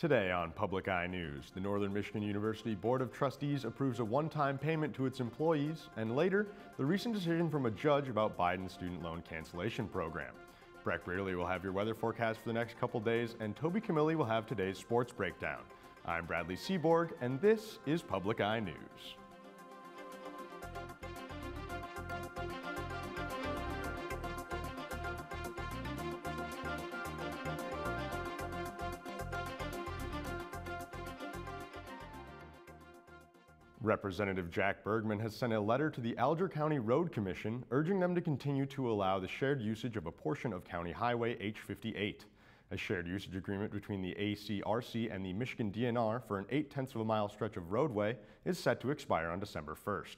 Today on Public Eye News, the Northern Michigan University Board of Trustees approves a one-time payment to its employees, and later, the recent decision from a judge about Biden's student loan cancellation program. Breck Brearley will have your weather forecast for the next couple days, and Toby Camilli will have today's sports breakdown. I'm Bradley Seaborg, and this is Public Eye News. Representative Jack Bergman has sent a letter to the Alger County Road Commission urging them to continue to allow the shared usage of a portion of County Highway H58. A shared usage agreement between the ACRC and the Michigan DNR for an 0.8 of a mile stretch of roadway is set to expire on December 1st.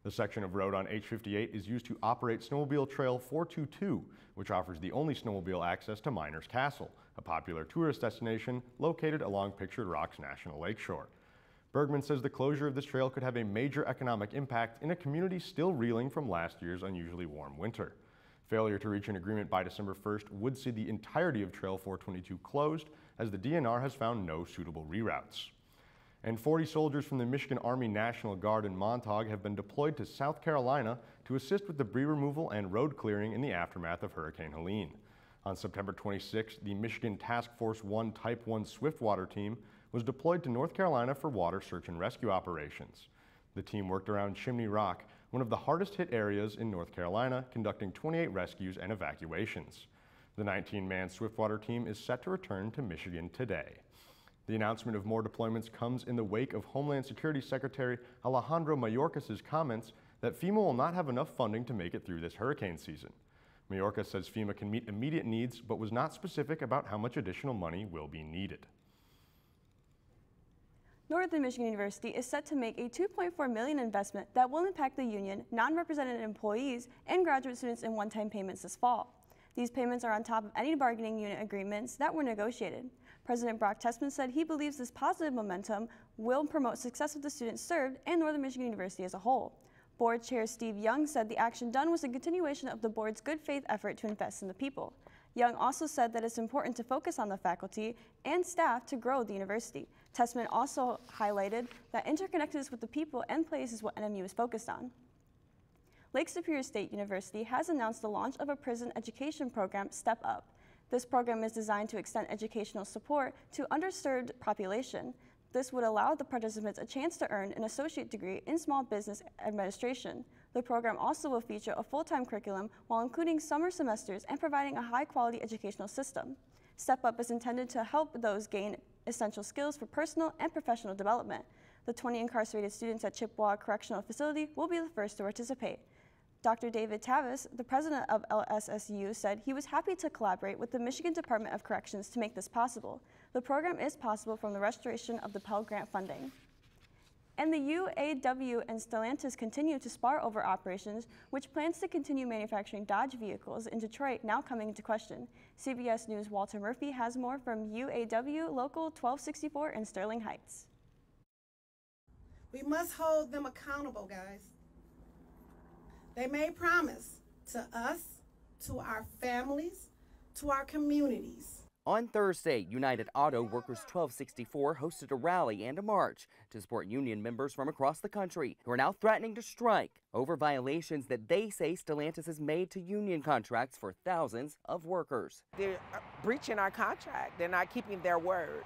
The section of road on H58 is used to operate Snowmobile Trail 422, which offers the only snowmobile access to Miners Castle, a popular tourist destination located along Pictured Rocks National Lakeshore. Bergman says the closure of this trail could have a major economic impact in a community still reeling from last year's unusually warm winter. Failure to reach an agreement by December 1st would see the entirety of Trail 422 closed, as the DNR has found no suitable reroutes. And 40 soldiers from the Michigan Army National Guard in Montauk have been deployed to South Carolina to assist with debris removal and road clearing in the aftermath of Hurricane Helene. On September 26th, the Michigan Task Force 1 Type 1 Swiftwater team was deployed to North Carolina for water search and rescue operations. The team worked around Chimney Rock, one of the hardest hit areas in North Carolina, conducting 28 rescues and evacuations. The 19-man Swiftwater team is set to return to Michigan today. The announcement of more deployments comes in the wake of Homeland Security Secretary Alejandro Mayorkas' comments that FEMA will not have enough funding to make it through this hurricane season. Mayorkas says FEMA can meet immediate needs, but was not specific about how much additional money will be needed. Northern Michigan University is set to make a $2.4 million investment that will impact the union, non-represented employees, and graduate students in one-time payments this fall. These payments are on top of any bargaining unit agreements that were negotiated. President Brock Tessman said he believes this positive momentum will promote success of the students served and Northern Michigan University as a whole. Board Chair Steve Young said the action done was a continuation of the board's good faith effort to invest in the people. Young also said that it's important to focus on the faculty and staff to grow the university. Tessman also highlighted that interconnectedness with the people and place is what NMU is focused on. Lake Superior State University has announced the launch of a prison education program, Step Up. This program is designed to extend educational support to underserved population. This would allow the participants a chance to earn an associate degree in small business administration. The program also will feature a full-time curriculum while including summer semesters and providing a high-quality educational system. Step Up is intended to help those gain essential skills for personal and professional development. The 20 incarcerated students at Chippewa Correctional Facility will be the first to participate. Dr. David Tavis, the president of LSSU, said he was happy to collaborate with the Michigan Department of Corrections to make this possible. The program is possible from the restoration of the Pell Grant funding. And the UAW and Stellantis continue to spar over operations, which plans to continue manufacturing Dodge vehicles in Detroit now coming into question. CBS News' Walter Murphy has more from UAW Local 1264 in Sterling Heights. We must hold them accountable, guys. They made promise to us, to our families, to our communities. On Thursday, United Auto Workers 1264 hosted a rally and a march to support union members from across the country who are now threatening to strike over violations that they say Stellantis has made to union contracts for thousands of workers. They're breaching our contract. They're not keeping their word.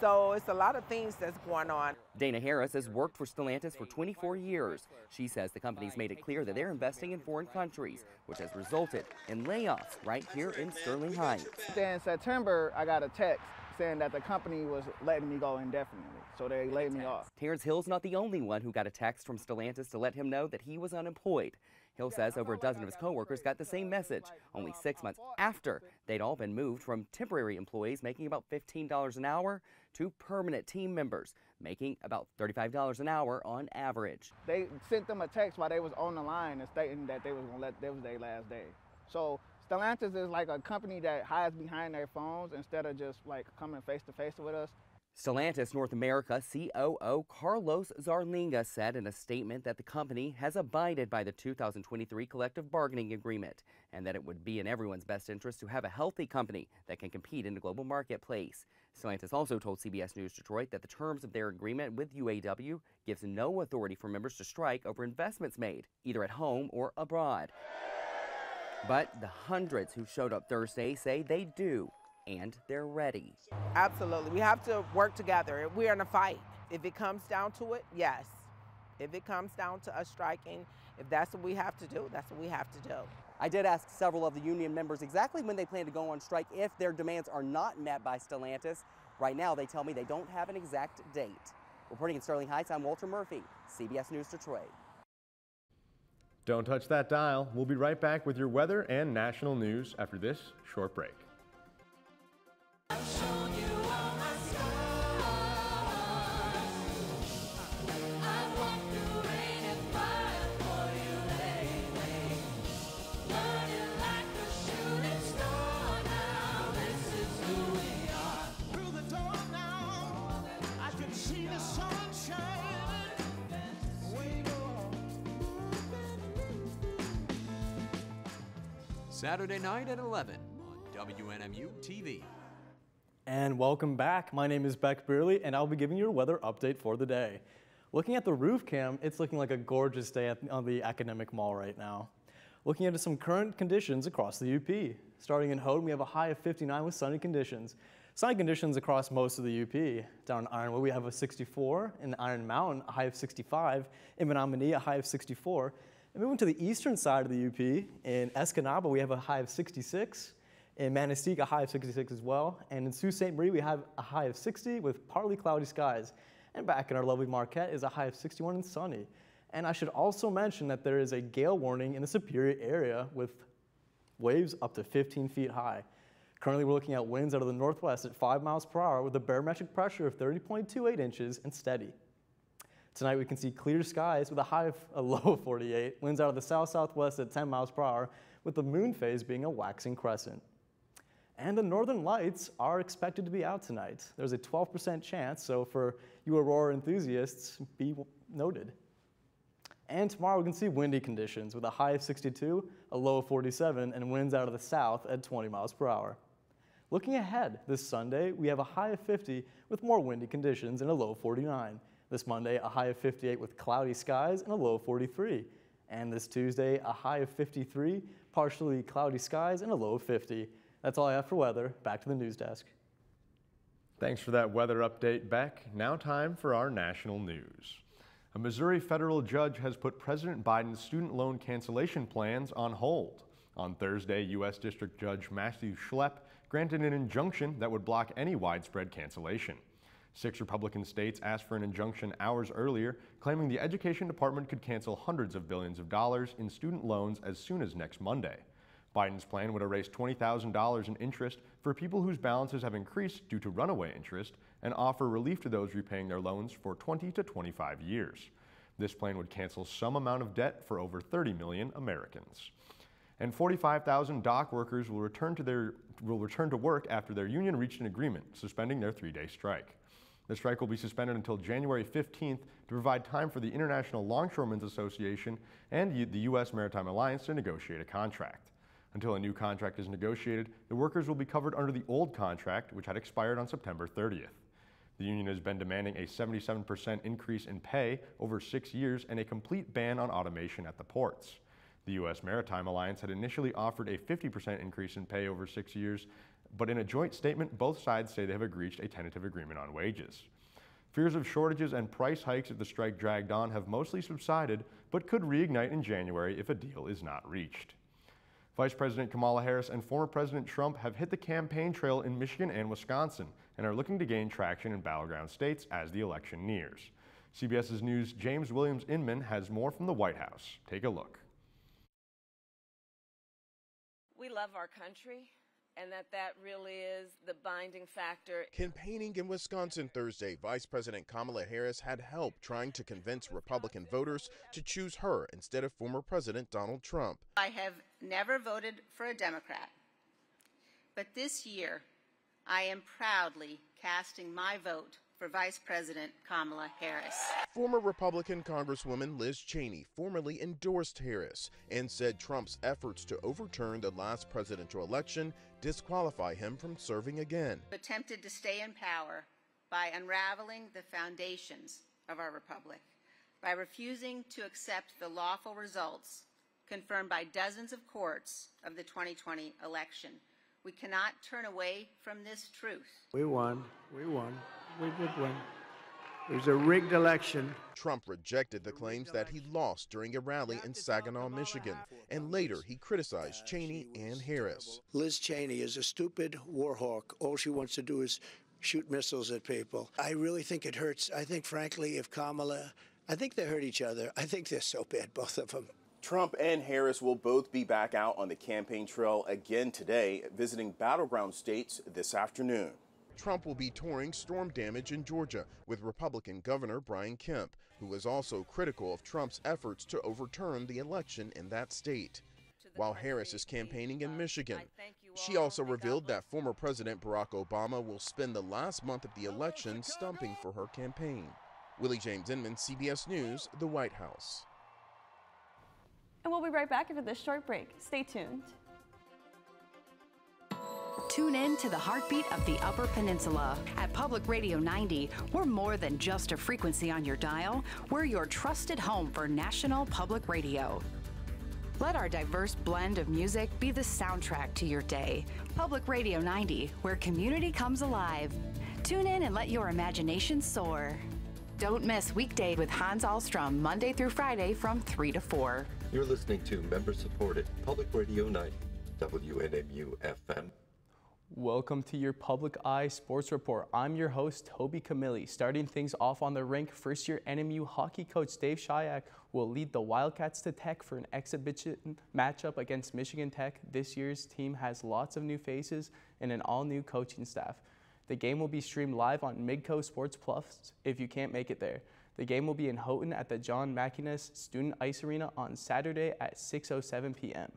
So it's a lot of things that's going on. Dana Harris has worked for Stellantis for 24 years. She says the company's made it clear that they're investing in foreign countries, which has resulted in layoffs right here in Sterling Heights. In September, I got a text saying that the company was letting me go indefinitely, so they laid me off. Terrence Hill's not the only one who got a text from Stellantis to let him know that he was unemployed. Hill says over a dozen of his coworkers got the same message only 6 months after they'd all been moved from temporary employees making about $15 an hour to permanent team members making about $35 an hour on average. They sent them a text while they was on the line and stating that they was gonna let, that was their last day. So Stellantis is like a company that hides behind their phones instead of just like coming face to face with us. Stellantis North America COO Carlos Zarlinga said in a statement that the company has abided by the 2023 collective bargaining agreement and that it would be in everyone's best interest to have a healthy company that can compete in the global marketplace. Stellantis also told CBS News Detroit that the terms of their agreement with UAW gives no authority for members to strike over investments made, either at home or abroad. But the hundreds who showed up Thursday say they do, and they're ready. Absolutely. We have to work together. We're in a fight. If it comes down to it, yes. If it comes down to us striking, if that's what we have to do, that's what we have to do. I did ask several of the union members exactly when they plan to go on strike if their demands are not met by Stellantis. Right now, they tell me they don't have an exact date. Reporting in Sterling Heights, I'm Walter Murphy, CBS News Detroit. Don't touch that dial. We'll be right back with your weather and national news after this short break. Saturday night at 11 on WNMU TV. And welcome back. My name is Beck Brearley, and I'll be giving you a weather update for the day. Looking at the roof cam, it's looking like a gorgeous day on the Academic Mall right now. Looking into some current conditions across the UP. Starting in Houghton, we have a high of 59 with sunny conditions. Sunny conditions across most of the UP. Down in Ironwood, we have a 64. In Iron Mountain, a high of 65. In Menominee, a high of 64. And moving to the eastern side of the UP, in Escanaba, we have a high of 66. In Manistee, a high of 66 as well. And in Sault Ste. Marie, we have a high of 60 with partly cloudy skies. And back in our lovely Marquette is a high of 61 and sunny. And I should also mention that there is a gale warning in the Superior area with waves up to 15 feet high. Currently, we're looking at winds out of the northwest at 5 miles per hour with a barometric pressure of 30.28 inches and steady. Tonight, we can see clear skies with a low of 48, winds out of the south-southwest at 10 miles per hour, with the moon phase being a waxing crescent. And the northern lights are expected to be out tonight. There's a 12% chance, so for you aurora enthusiasts, be noted. And tomorrow, we can see windy conditions with a high of 62, a low of 47, and winds out of the south at 20 miles per hour. Looking ahead, this Sunday, we have a high of 50 with more windy conditions and a low of 49. This Monday, a high of 58 with cloudy skies and a low of 43. And this Tuesday, a high of 53, partially cloudy skies and a low of 50. That's all I have for weather. Back to the news desk. Thanks for that weather update, Beck. Now time for our national news. A Missouri federal judge has put President Biden's student loan cancellation plans on hold. On Thursday, U.S. District Judge Matthew Schlepp granted an injunction that would block any widespread cancellation. 6 Republican states asked for an injunction hours earlier, claiming the Education Department could cancel hundreds of billions of dollars in student loans as soon as next Monday. Biden's plan would erase $20,000 in interest for people whose balances have increased due to runaway interest and offer relief to those repaying their loans for 20 to 25 years. This plan would cancel some amount of debt for over 30 million Americans. And 45,000 dock workers will return to work after their union reached an agreement, suspending their 3-day strike. The strike will be suspended until January 15th to provide time for the International Longshoremen's Association and the U.S. Maritime Alliance to negotiate a contract. Until a new contract is negotiated, the workers will be covered under the old contract, which had expired on September 30th. The union has been demanding a 77% increase in pay over 6 years and a complete ban on automation at the ports. The U.S. Maritime Alliance had initially offered a 50% increase in pay over 6 years, but in a joint statement, both sides say they have reached a tentative agreement on wages. Fears of shortages and price hikes if the strike dragged on have mostly subsided, but could reignite in January if a deal is not reached. Vice President Kamala Harris and former President Trump have hit the campaign trail in Michigan and Wisconsin and are looking to gain traction in battleground states as the election nears. CBS's News' James Williams-Inman has more from the White House. Take a look. We love our country, and that really is the binding factor. Campaigning in Wisconsin Thursday, Vice President Kamala Harris had help trying to convince Republican voters to choose her instead of former President Donald Trump. I have never voted for a Democrat, but this year I am proudly casting my vote for Vice President Kamala Harris. Former Republican Congresswoman Liz Cheney formally endorsed Harris and said Trump's efforts to overturn the last presidential election disqualify him from serving again. Attempted to stay in power by unraveling the foundations of our republic, by refusing to accept the lawful results confirmed by dozens of courts of the 2020 election. We cannot turn away from this truth. We won. We did win. It was a rigged election. Trump rejected the claims that he lost during a rally in Saginaw, Michigan, and later he criticized Cheney and Harris. Liz Cheney is a stupid war hawk. All she wants to do is shoot missiles at people. I really think it hurts. I think, frankly, if Kamala, I think they hurt each other. I think they're so bad, both of them. Trump and Harris will both be back out on the campaign trail again today, visiting battleground states this afternoon. Trump will be touring storm damage in Georgia with Republican Governor Brian Kemp, who is also critical of Trump's efforts to overturn the election in that state. While Harris is campaigning in Michigan, she also revealed that former President Barack Obama will spend the last month of the election stumping for her campaign. Willie James Inman, CBS News, the White House. And we'll be right back after this short break. Stay tuned. Tune in to the heartbeat of the Upper Peninsula. At Public Radio 90, we're more than just a frequency on your dial. We're your trusted home for national public radio. Let our diverse blend of music be the soundtrack to your day. Public Radio 90, where community comes alive. Tune in and let your imagination soar. Don't miss Weekday with Hans Ahlstrom, Monday through Friday from 3 to 4. You're listening to member-supported Public Radio 90, WNMU FM. Welcome to your Public Eye Sports Report. I'm your host, Toby Camilli. Starting things off on the rink, first-year NMU hockey coach Dave Shayak will lead the Wildcats to Tech for an exhibition matchup against Michigan Tech. This year's team has lots of new faces and an all-new coaching staff. The game will be streamed live on Midco Sports Plus if you can't make it there. The game will be in Houghton at the John Mackiness Student Ice Arena on Saturday at 6:07 p.m.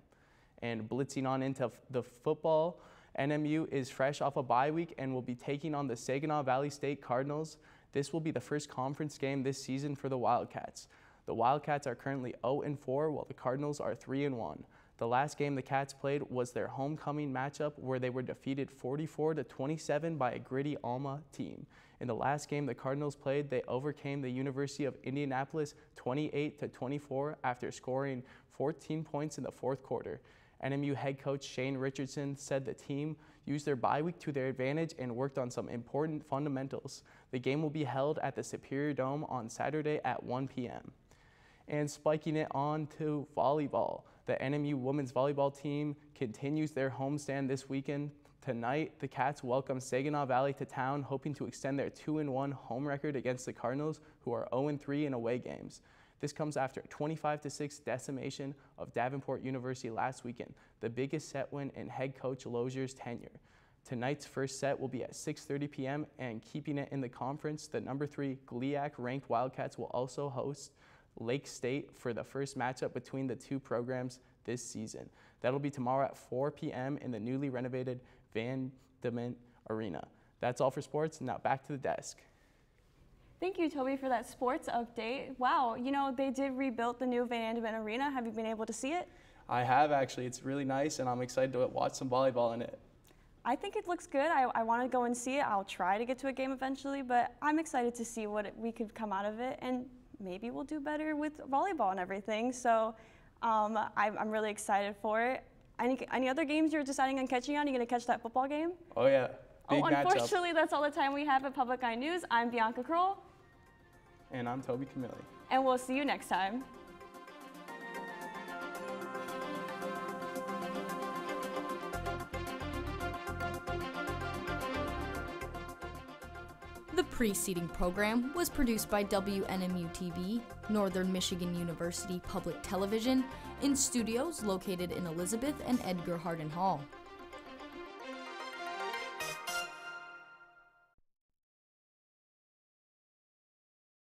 And blitzing on into the football, NMU is fresh off a bye week and will be taking on the Saginaw Valley State Cardinals. This will be the first conference game this season for the Wildcats. The Wildcats are currently 0-4 while the Cardinals are 3-1. The last game the Cats played was their homecoming matchup where they were defeated 44-27 by a gritty Alma team. In the last game the Cardinals played, they overcame the University of Indianapolis 28-24 after scoring 14 points in the fourth quarter. NMU head coach Shane Richardson said the team used their bye week to their advantage and worked on some important fundamentals. The game will be held at the Superior Dome on Saturday at 1 p.m. And spiking it on to volleyball. The NMU women's volleyball team continues their homestand this weekend. Tonight, the Cats welcome Saginaw Valley to town, hoping to extend their 2-1 home record against the Cardinals, who are 0-3 in away games. This comes after a 25-6 decimation of Davenport University last weekend, the biggest set win in head coach Lozier's tenure. Tonight's first set will be at 6:30 p.m. and keeping it in the conference, the number 3 GLIAC-ranked Wildcats will also host Lake State for the first matchup between the two programs this season. That'll be tomorrow at 4 p.m. in the newly renovated Van Dement Arena. That's all for sports. Now back to the desk. Thank you, Toby, for that sports update. Wow, you know, they did rebuild the new Van Dement Arena. Have you been able to see it? I have, actually. It's really nice, and I'm excited to watch some volleyball in it. I think it looks good. I want to go and see it. I'll try to get to a game eventually, but I'm excited to see what we could come out of it, and maybe we'll do better with volleyball and everything. So I'm really excited for it. Any other games you're deciding on catching on? You going to catch that football game? Oh, yeah. Big unfortunately, that's all the time we have at Public Eye News. I'm Bianca Kroll. And I'm Toby Camilli. And we'll see you next time. The preceding program was produced by WNMU-TV, Northern Michigan University Public Television, in studios located in Elizabeth and Edgar Hardin Hall.